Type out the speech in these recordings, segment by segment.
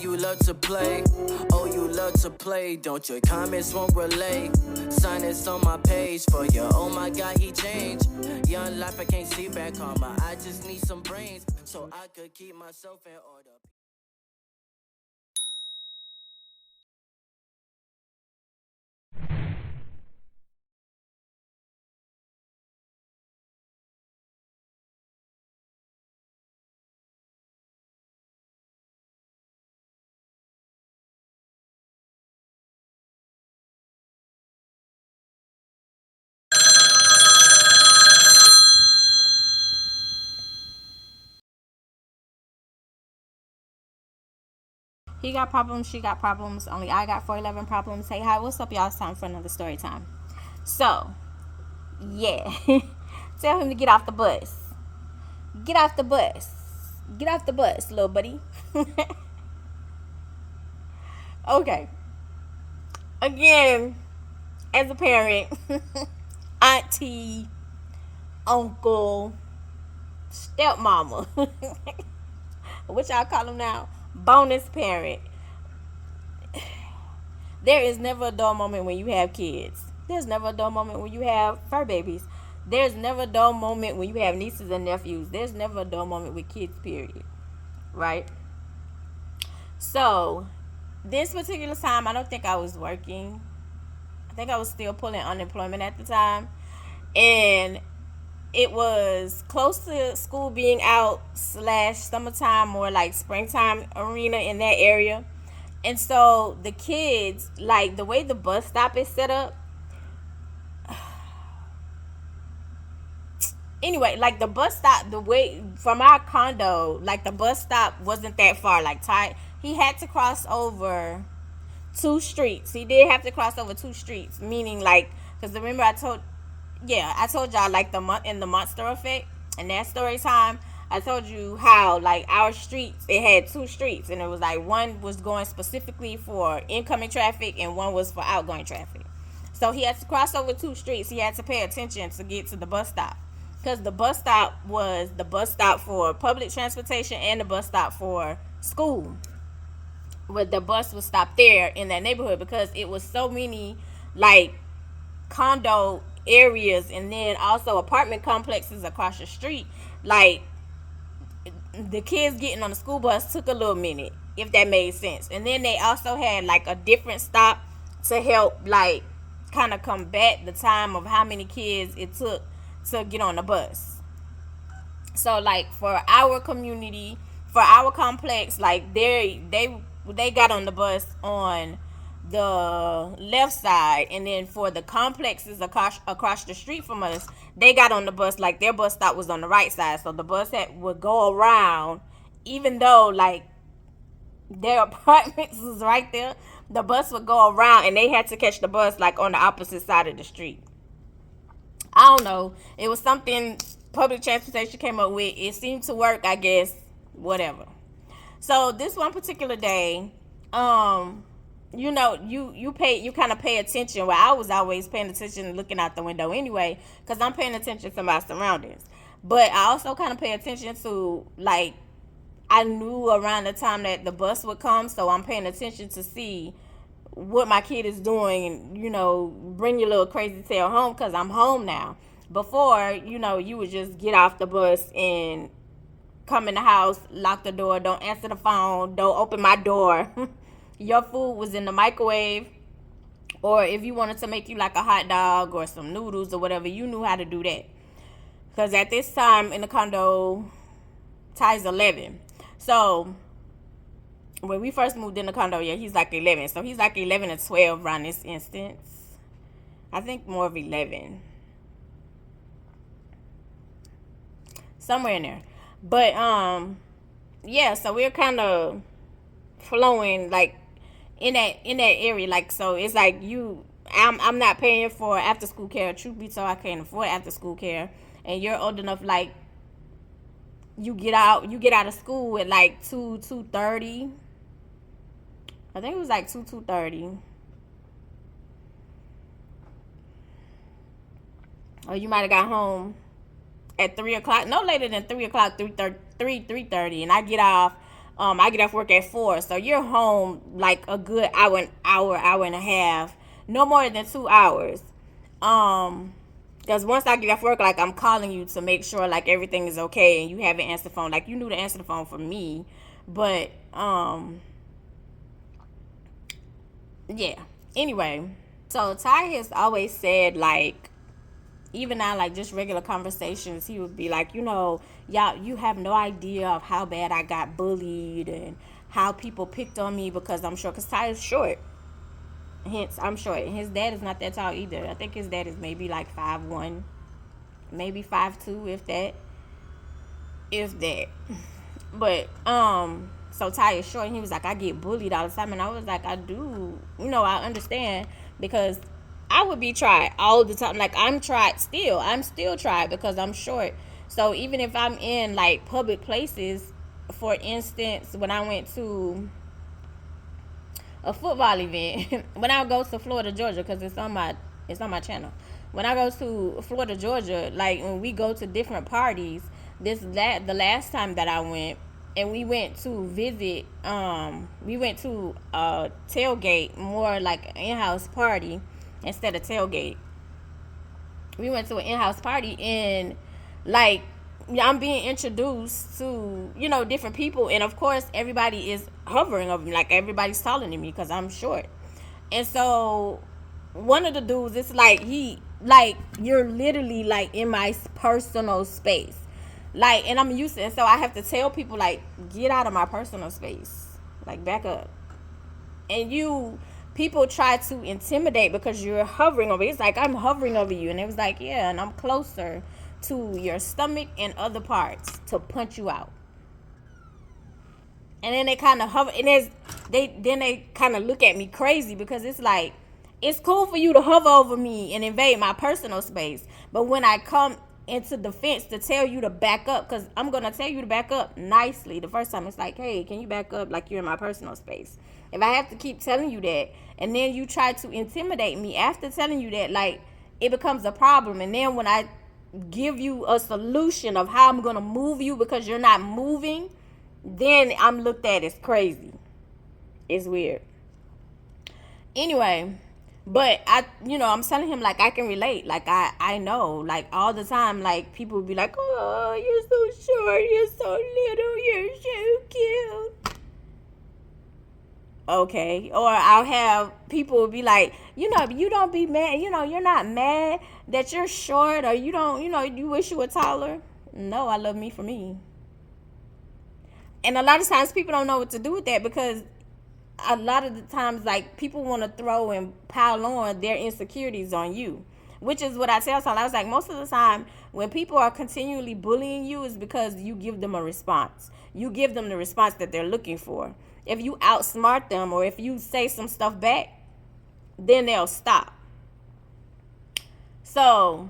you love to play. Oh, you love to play. Don't your comments won't relay. Sign this on my page for you. Oh my God, he changed. Young life, I can't see back karma. I just need some brains so I could keep myself in order. He got problems, she got problems. Only I got 411 problems. Hey, hi, what's up, y'all? It's time for another story time. So, yeah. Tell him to get off the bus. Get off the bus. Get off the bus, little buddy. Okay. Again, as a parent, auntie, uncle, stepmama, what y'all call them now? Bonus parent. There is never a dull moment when you have kids. There's never a dull moment when you have fur babies. There's never a dull moment when you have nieces and nephews. There's never a dull moment with kids, period. Right? So, this particular time, I don't think I was working. I think I was still pulling unemployment at the time. And it was close to school being out / summertime or like springtime arena in that area. And so the kids, like the way the bus stop is set up, anyway, like the bus stop, the way from our condo, like the bus stop wasn't that far, like tight. He had to cross over two streets. He did have to cross over two streets, meaning like, because remember I told y'all like in the monster effect and that story time. I told you how like our streets, it had two streets, and it was like one was going specifically for incoming traffic and one was for outgoing traffic. So he had to cross over two streets. He had to pay attention to get to the bus stop, because the bus stop was the bus stop for public transportation and the bus stop for school. Where the bus was stopped there in that neighborhood, because it was so many like condo areas and then also apartment complexes across the street. Like the kids getting on the school bus took a little minute, if that made sense. And then they also had like a different stop to help like kind of combat the time of how many kids it took to get on the bus. So like for our community, for our complex, like they got on the bus on the left side, and then for the complexes across the street from us, they got on the bus, like their bus stop was on the right side, so the bus would go around. Even though like their apartments was right there, the bus would go around and they had to catch the bus like on the opposite side of the street. I don't know, it was something public transportation came up with. It seemed to work, I guess. Whatever. So this one particular day, you know, you kind of pay attention. Well, I was always paying attention, looking out the window anyway, because I'm paying attention to my surroundings. But I also kind of pay attention to, like, I knew around the time that the bus would come, so I'm paying attention to see what my kid is doing, and you know, bring your little crazy tail home, because I'm home now. Before, you know, you would just get off the bus and come in the house, lock the door, don't answer the phone, don't open my door. Your food was in the microwave, or if you wanted to make you like a hot dog or some noodles or whatever, you knew how to do that. Because at this time in the condo, Ty's 11. So when we first moved in the condo, yeah, he's like 11. So he's like 11 or 12 around this instance. I think more of 11. Somewhere in there. But yeah, so we're kind of flowing like in that area. Like, so it's like I'm not paying for after school care. Truth be told, I can't afford after school care. And you're old enough, like you get out of school at like 2:30. I think it was like 2:30. Or you might have got home at 3 o'clock, no later than 3 o'clock, 3:30, and I get off I get off work at 4, so you're home like a good hour and a half, no more than 2 hours. Because once I get off work, like, I'm calling you to make sure like everything is okay and you haven't answered the phone. Like, you knew to answer the phone for me, but yeah. Anyway, so Ty has always said, like, even now, like, just regular conversations, he would be like, y'all, you have no idea of how bad I got bullied and how people picked on me because I'm short. Because Ty is short. Hence, I'm short. And his dad is not that tall either. I think his dad is maybe like 5'1", maybe 5'2", if that. But, so Ty is short, and he was like, I get bullied all the time. And I was like, I do. I understand, because I would be tried all the time. Like, I'm still tried because I'm short. So even if I'm in like public places, for instance, when I went to a football event, when I go to Florida, Georgia, because it's on my channel. When I go to Florida, Georgia, like, when we go to different parties, the last time that I went, and we went to visit, we went to a tailgate, more like an in-house party instead of tailgate. We went to an in-house party, and like, I'm being introduced to, different people, and of course everybody is hovering over me, like, everybody's taller than me because I'm short. And so one of the dudes, it's like, you're literally like in my personal space, like, and I'm used to it. So I have to tell people, like, get out of my personal space, like, back up. And people try to intimidate because you're hovering over. It's like, I'm hovering over you, and it was like, yeah, and I'm closer to your stomach and other parts to punch you out. And then they kind of hover, and they kind of look at me crazy, because it's like, it's cool for you to hover over me and invade my personal space, but when I come into defense to tell you to back up, because I'm gonna tell you to back up nicely the first time, it's like, hey, can you back up, like, you're in my personal space. If I have to keep telling you that, and then you try to intimidate me after telling you that, like, it becomes a problem. And then when I give you a solution of how I'm gonna move you because you're not moving, then I'm looked at as crazy. It's weird. Anyway, but I'm telling him, like, I can relate. Like, I know, like, all the time, like, people would be like, oh, you're so short, you're so little, you're so cute. Okay. Or I'll have people be like, you don't be mad, you're not mad that you're short, or you don't, you wish you were taller. No, I love me for me. And a lot of times people don't know what to do with that, because a lot of the times, like, people want to throw and pile on their insecurities on you, which is what I tell someone. I was like, most of the time when people are continually bullying you is because you give them a response. You give them the response that they're looking for. If you outsmart them, or if you say some stuff back, then they'll stop. So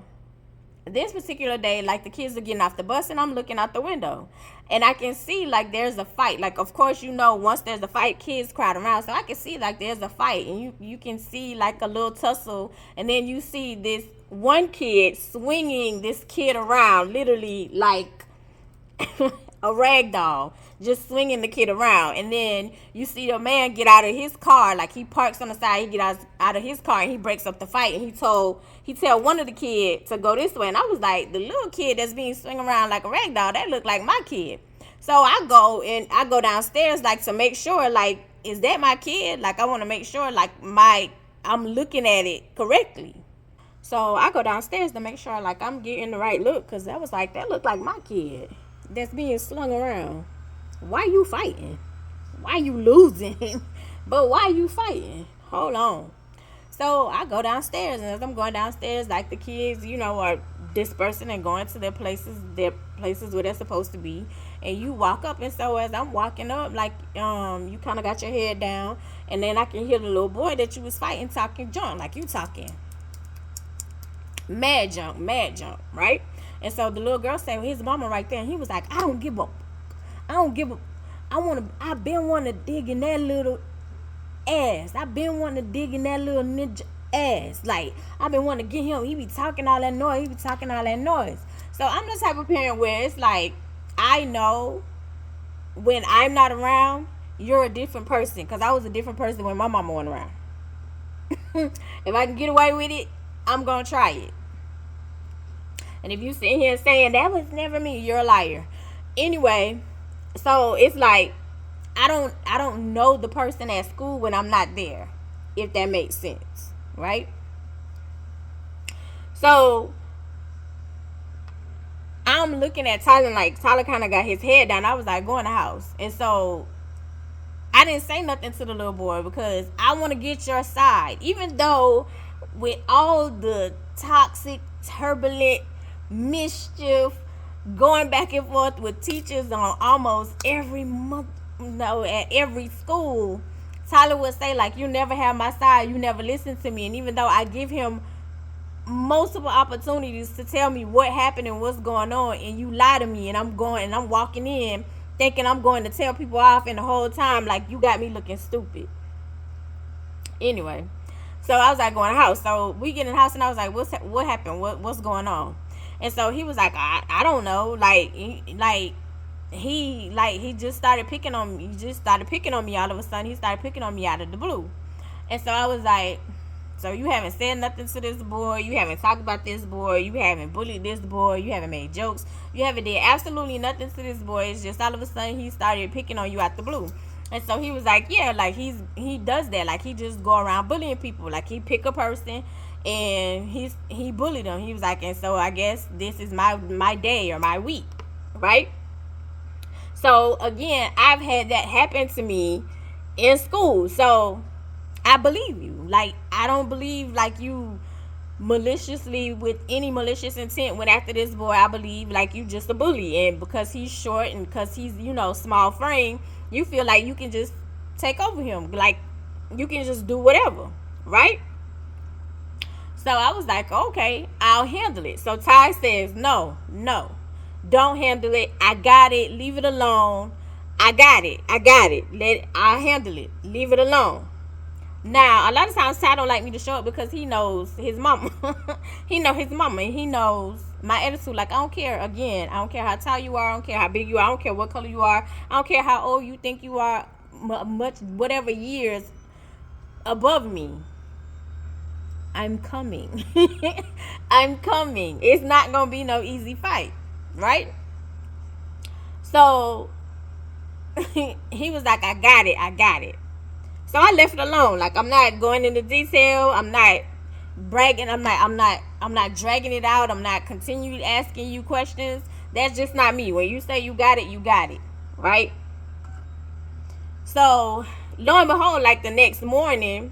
this particular day, like, the kids are getting off the bus, and I'm looking out the window, and I can see, like, there's a fight. Like, of course, once there's a fight, kids crowd around, so I can see, like, there's a fight, and you can see, like, a little tussle, and then you see this one kid swinging this kid around, literally like a rag doll, just swinging the kid around. And then you see a man get out of his car, like, he parks on the side, he get out of his car, and he breaks up the fight, and he tell one of the kids to go this way. And I was like, the little kid that's being swung around like a rag doll, that looked like my kid. So I go downstairs, like, to make sure, like, is that my kid? Like, I want to make sure, like, I'm looking at it correctly. So I go downstairs to make sure, like, I'm getting the right look, because that looked like my kid that's being slung around. Why you fighting? Why you losing? But why you fighting? Hold on. So I go downstairs, and as I'm going downstairs, like, the kids, are dispersing and going to their places where they're supposed to be. And you walk up, and so as I'm walking up, like, you kind of got your head down, and then I can hear the little boy that you was fighting talking junk, like, you talking mad junk, right? And so the little girl said, well, his mama right there, and he was like, I've been wanting to dig in that little ass. I've been wanting to dig in that little ninja ass. Like, I've been wanting to get him. He be talking all that noise. So I'm the type of parent where it's like, I know when I'm not around, you're a different person. Because I was a different person when my mama wasn't around. If I can get away with it, I'm going to try it. And if you sit here saying, that was never me, you're a liar. Anyway, so it's like, I don't know the person at school when I'm not there, if that makes sense, right? So I'm looking at Tyler, like Tyler kind of got his head down. I was like, go in the house. And so I didn't say nothing to the little boy because I want to get your side. Even though with all the toxic, turbulent mischief going back and forth with teachers on almost every month, at every school, Tyler would say, like, you never have my side, you never listen to me. And even though I give him multiple opportunities to tell me what happened and what's going on, and you lie to me, and I'm walking in thinking I'm going to tell people off, and the whole time, like, you got me looking stupid. Anyway, so I was like, going to the house. So we get in the house, and I was like, what happened? What's going on? And so he was like, I don't know. He just started picking on me. He just started picking on me all of a sudden. He started picking on me out of the blue. And so I was like, so you haven't said nothing to this boy. You haven't talked about this boy. You haven't bullied this boy. You haven't made jokes. You haven't did absolutely nothing to this boy. It's just all of a sudden he started picking on you out the blue. And so he was like, yeah, like he does that. Like he just go around bullying people. Like he pick a person and he bullied them. He was like, and so I guess this is my day or my week, right? So again, I've had that happen to me in school. So I believe you. Like, I don't believe like you maliciously with any malicious intent went after this boy. I believe like you just a bully, and because he's short and because he's, small frame, you feel like you can just take over him. Like you can just do whatever, right? So I was like, okay, I'll handle it. So Ty says, no, don't handle it. I got it. Leave it alone. I got it. I'll handle it. Leave it alone. Now, a lot of times Ty don't like me to show up because he knows his mama. He knows his mama, and he knows my attitude. Like, I don't care. Again, I don't care how tall you are. I don't care how big you are. I don't care what color you are. I don't care how old you think you are. Much, whatever years above me. I'm coming. I'm coming. It's not going to be no easy fight. Right? So, he was like, I got it. So I left it alone. Like, I'm not going into detail. I'm not bragging. I'm not dragging it out. I'm not continuing asking you questions. That's just not me. When you say you got it, right? So lo and behold, like the next morning,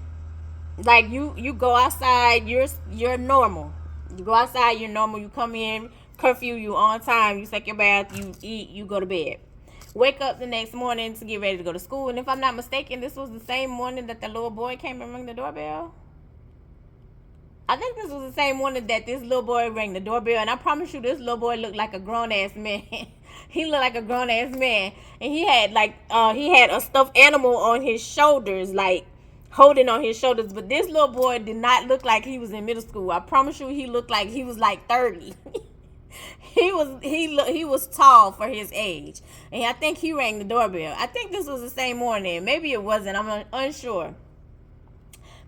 like you go outside, you're normal. You go outside, you're normal. You come in, curfew, you on time. You take your bath, you eat, you go to bed. Wake up the next morning to get ready to go to school. And if I'm not mistaken, this was the same morning that the little boy came and rang the doorbell. I think this was the same morning that this little boy rang the doorbell. And I promise you, this little boy looked like a grown-ass man. He looked like a grown-ass man. And he had a stuffed animal on his shoulders, like holding on his shoulders. But this little boy did not look like he was in middle school. I promise you, he looked like he was like 30. He was tall for his age, and I think he rang the doorbell. I think this was the same morning. Maybe it wasn't. I'm unsure.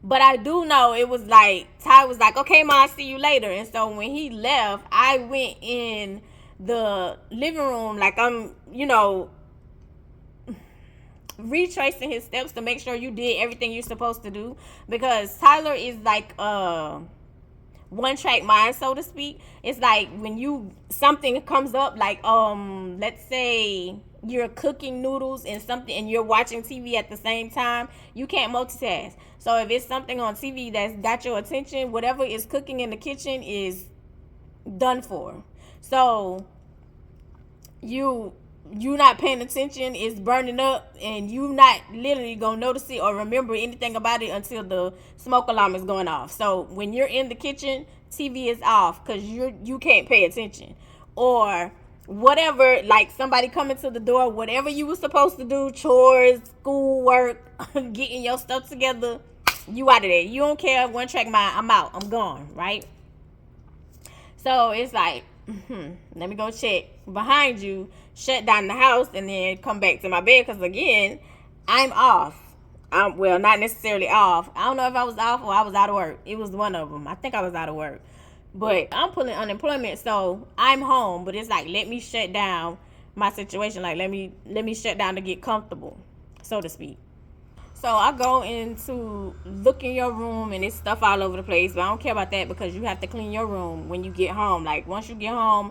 But I do know it was like Ty was like, "Okay, Ma, I'll see you later." And so when he left, I went in the living room, like I'm, retracing his steps to make sure you did everything you're supposed to do, because Tyler is like one track mind, so to speak. It's like when something comes up, like let's say you're cooking noodles and you're watching TV at the same time, you can't multitask. So if it's something on TV that's got your attention, whatever is cooking in the kitchen is done for. So you not paying attention, it's burning up, and you not literally gonna notice it or remember anything about it until the smoke alarm is going off. So when you're in the kitchen, TV is off because you can't pay attention, or whatever, like somebody coming to the door, whatever you were supposed to do, chores, schoolwork, getting your stuff together, you out of there. You don't care. One track mind, I'm out, I'm gone, right? So it's like let me go check behind you, shut down the house, and then come back to my bed. Because again, I'm off. Well, not necessarily off. I don't know if I was off or I was out of work. It was one of them. I think I was out of work. But I'm pulling unemployment, so I'm home. But it's like, let me shut down my situation. Like, let me shut down to get comfortable, so to speak. So I go into look in your room and it's stuff all over the place. But I don't care about that because you have to clean your room when you get home. Like, once you get home,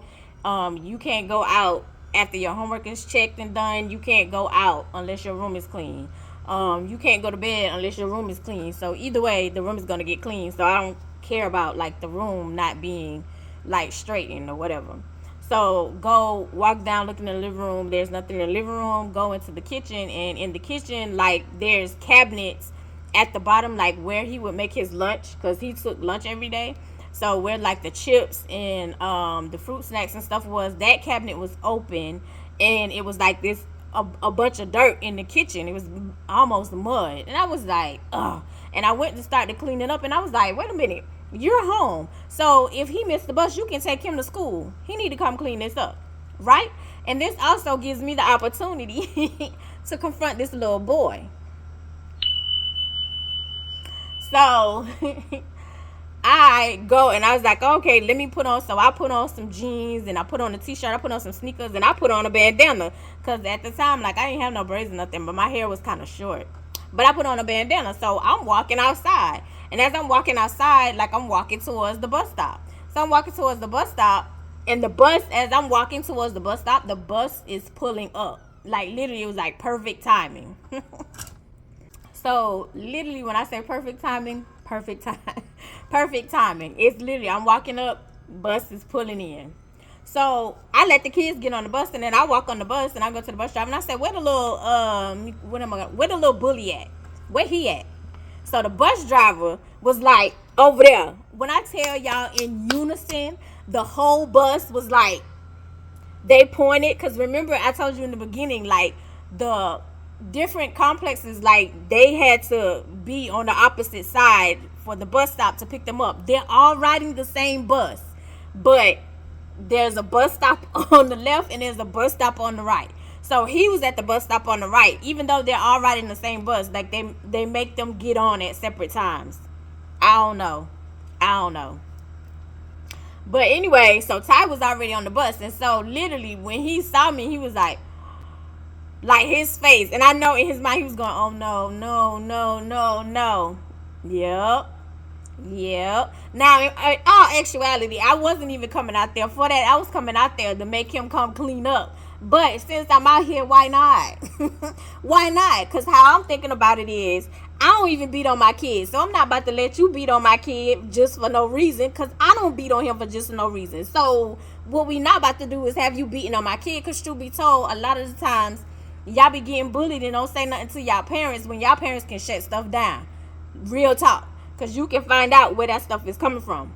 you can't go out after your homework is checked and done. You can't go out unless your room is clean. You can't go to bed unless your room is clean. So either way, the room is gonna get clean. So I don't care about like the room not being like straightened or whatever. So go walk down, look in the living room. There's nothing in the living room. Go into the kitchen, and in the kitchen, like, there's cabinets at the bottom, like where he would make his lunch, because he took lunch every day. So where like the chips and the fruit snacks and stuff was, that cabinet was open, and it was like this a bunch of dirt in the kitchen. It was almost mud, and I was like, ugh. And I went to start to clean it up, and I was like, wait a minute, you're home, so if he missed the bus, you can take him to school. He need to come clean this up, right? And this also gives me the opportunity to confront this little boy. So I go and I was like, okay, let me put on. So I put on some jeans and I put on a t-shirt. I put on some sneakers and I put on a bandana. Because at the time, like, I didn't have no braids or nothing, but my hair was kind of short. But I put on a bandana. So I'm walking outside. And as I'm walking outside, like, I'm walking towards the bus stop. So I'm walking towards the bus stop. And the bus, as I'm walking towards the bus stop, the bus is pulling up. Like, literally, it was like perfect timing. So literally, when I say perfect timing, perfect timing. It's literally, I'm walking up, bus is pulling in. So I let the kids get on the bus, and then I walk on the bus, and I go to the bus driver, and I said, where the little bully at? Where he at? So the bus driver was like, over there. When I tell y'all, in unison, the whole bus was like, they pointed, because remember I told you in the beginning, like, the different complexes, like, they had to be on the opposite side for the bus stop to pick them up. They're all riding the same bus, but there's a bus stop on the left and there's a bus stop on the right. So he was at the bus stop on the right, even though they're all riding the same bus. Like, they make them get on at separate times. I don't know. But anyway, so Ty was already on the bus, and so literally when he saw me, he was like his face, and I know in his mind he was going, oh no. Yep. Now, in all actuality, I wasn't even coming out there for that. I was coming out there to make him come clean up. But since I'm out here, why not? Why not? Because how I'm thinking about it is, I don't even beat on my kid. So I'm not about to let you beat on my kid just for no reason, because I don't beat on him for just no reason. So what we not about to do is have you beating on my kid, because truth be told, a lot of the times, y'all be getting bullied and don't say nothing to y'all parents when y'all parents can shut stuff down. Real talk. Because you can find out where that stuff is coming from.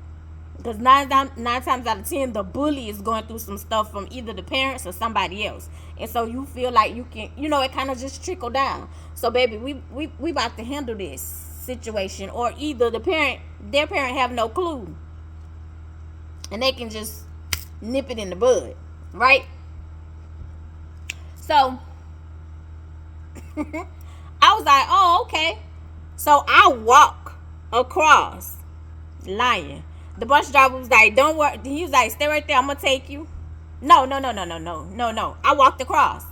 Because nine times out of 10, the bully is going through some stuff from either the parents or somebody else. And so you feel like you can, it kind of just trickle down. So, baby, we about to handle this situation. Or either their parent have no clue. And they can just nip it in the bud. Right? So I was like, oh, okay. So I walk across. Lying. The bus driver was like, don't worry. He was like, stay right there, I'm gonna take you. No. I walked across.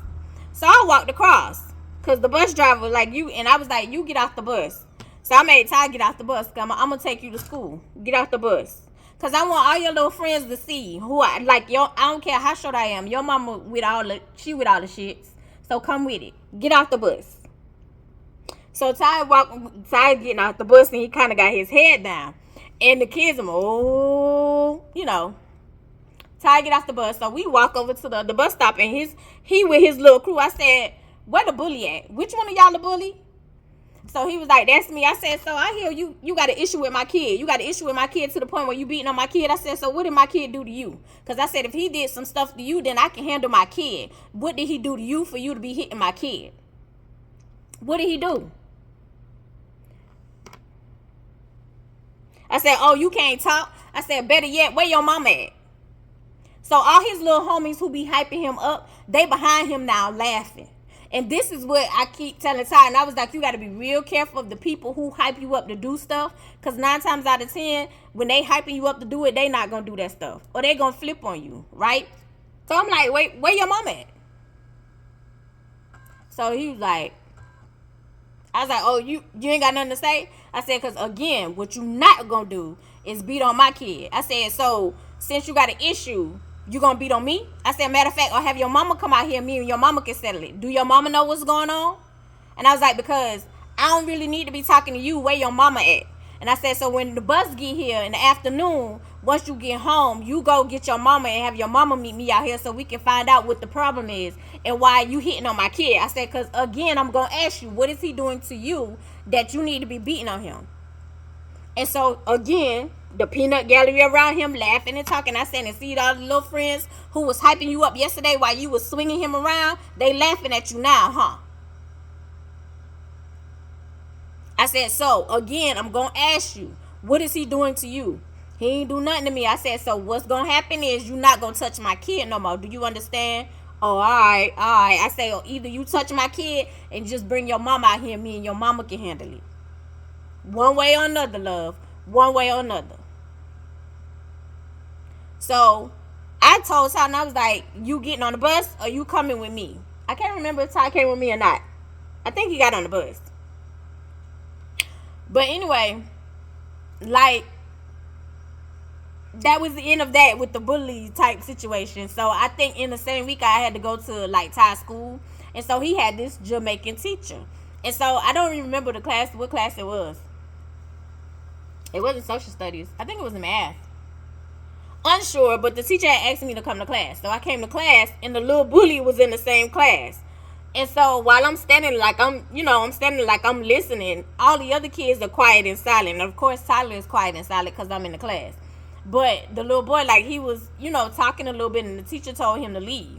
So I walked across, because the bus driver was like, you, and I was like, you get off the bus. So I made Ty get off the bus. I'm gonna take you to school. Get off the bus. Because I want all your little friends to see who I don't care how short I am. Your mama with all the shits. So come with it. Get off the bus. So Ty getting off the bus, and he kind of got his head down. And the kids are, Ty get off the bus. So we walk over to the bus stop, and he with his little crew. I said, where the bully at? Which one of y'all the bully? So he was like, that's me. I said, so I hear you got an issue with my kid. You got an issue with my kid to the point where you beating on my kid. I said, so what did my kid do to you? Because I said, if he did some stuff to you, then I can handle my kid. What did he do to you for you to be hitting my kid? What did he do? I said, oh, you can't talk? I said, better yet, where your mama at? So all his little homies who be hyping him up, they behind him now laughing. And this is what I keep telling Ty. And I was like, you got to be real careful of the people who hype you up to do stuff. Because 9 times out of 10, when they hyping you up to do it, they not going to do that stuff. Or they going to flip on you, right? So I'm like, wait, where your mama at? So he was like, I was like, oh, you ain't got nothing to say? I said, because again, what you not going to do is beat on my kid. I said, so since you got an issue, you gonna beat on me? I said, matter of fact, or have your mama come out here, me and your mama can settle it. Do your mama know what's going on? And I was like, because I don't really need to be talking to you, where your mama at? And I said, so when the bus get here in the afternoon, once you get home, you go get your mama and have your mama meet me out here so we can find out what the problem is and why you hitting on my kid. I said, because again, I'm gonna ask you, what is he doing to you that you need to be beating on him? And so again, the peanut gallery around him laughing and talking. I said, and see all the little friends who was hyping you up yesterday while you was swinging him around, they laughing at you now, huh? I said, so again, I'm gonna ask you, what is he doing to you? He ain't do nothing to me. I said, so what's gonna happen is you not gonna touch my kid no more. Do you understand? Oh, all right. I say, oh, either you touch my kid and just bring your mama out here, me and your mama can handle it. One way or another, love. One way or another. So I told Ty, and I was like, you getting on the bus or you coming with me? I can't remember if Ty came with me or not. I think he got on the bus. But anyway, like, that was the end of that with the bully type situation. So I think in the same week I had to go to like Ty's school. And so he had this Jamaican teacher. And so I don't even remember the class, what class it was. It wasn't social studies. I think it was math. Unsure, but the teacher had asked me to come to class. So I came to class, and the little bully was in the same class. And so while I'm standing like I'm listening, all the other kids are quiet and silent. And of course, Tyler is quiet and silent because I'm in the class. But the little boy, like, he was, talking a little bit, and the teacher told him to leave.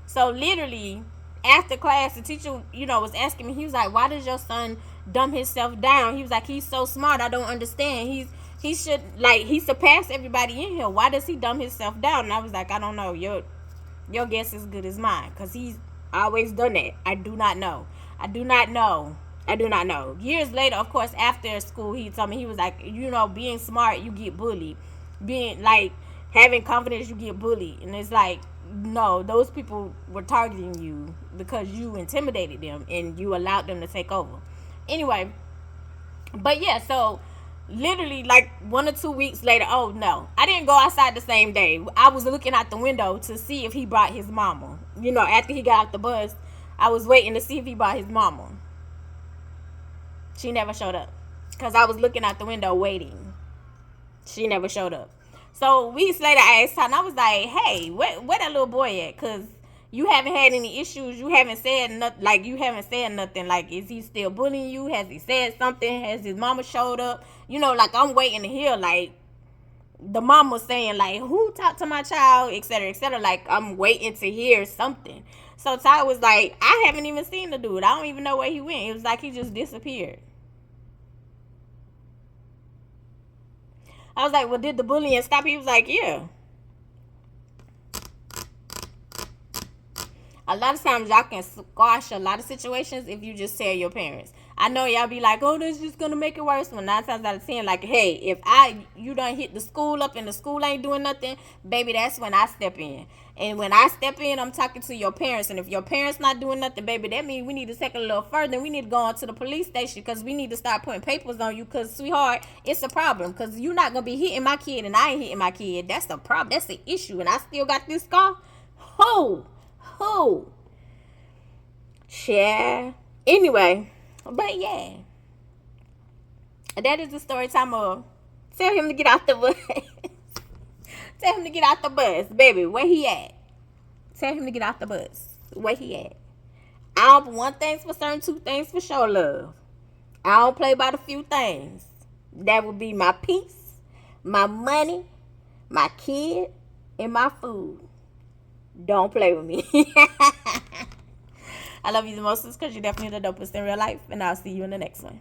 So literally, after class, the teacher, was asking me, he was like, why does your son dumb himself down? He was like, he's so smart, I don't understand. He should, like, he surpassed everybody in here. Why does he dumb himself down? And I was like, I don't know. Your guess is good as mine, because he's always done that. I do not know. Years later, of course, after school, he told me, he was like, being smart, you get bullied. Being, like, having confidence, you get bullied. And it's like, no, those people were targeting you because you intimidated them and you allowed them to take over. Anyway, but yeah, so literally like 1 or 2 weeks later, oh no, I didn't go outside the same day. I was looking out the window to see if he brought his mama. After he got off the bus, I was waiting to see if he brought his mama. She never showed up because I was looking out the window waiting. She never showed up. So weeks later, I asked her, and I was like, hey, where that little boy at? Because you haven't had any issues. You haven't said nothing. Like, is he still bullying you? Has he said something? Has his mama showed up? Like, I'm waiting to hear, like, the mama saying, like, who talked to my child, et cetera, et cetera. Like, I'm waiting to hear something. So Ty was like, I haven't even seen the dude. I don't even know where he went. It was like he just disappeared. I was like, well, did the bullying stop? He was like, yeah. A lot of times y'all can squash a lot of situations if you just tell your parents. I know y'all be like, oh, that's just going to make it worse. Well, 9 times out of 10, like, hey, if you done hit the school up and the school ain't doing nothing, baby, that's when I step in. And when I step in, I'm talking to your parents. And if your parents not doing nothing, baby, that means we need to take it a little further. We need to go on to the police station because we need to start putting papers on you because, sweetheart, it's a problem. Because you're not going to be hitting my kid and I ain't hitting my kid. That's the problem. That's the issue. And I still got this scar. Who? Yeah. Anyway, but yeah. That is the story time of tell him to get out the bus. Tell him to get out the bus, baby. Where he at? Tell him to get out the bus. Where he at? I don't, one thing's for certain, 2 things for sure, love. I don't play by the few things. That would be my peace, my money, my kid, and my food. Don't play with me. I love you the most because you're definitely the dopest in real life. And I'll see you in the next one.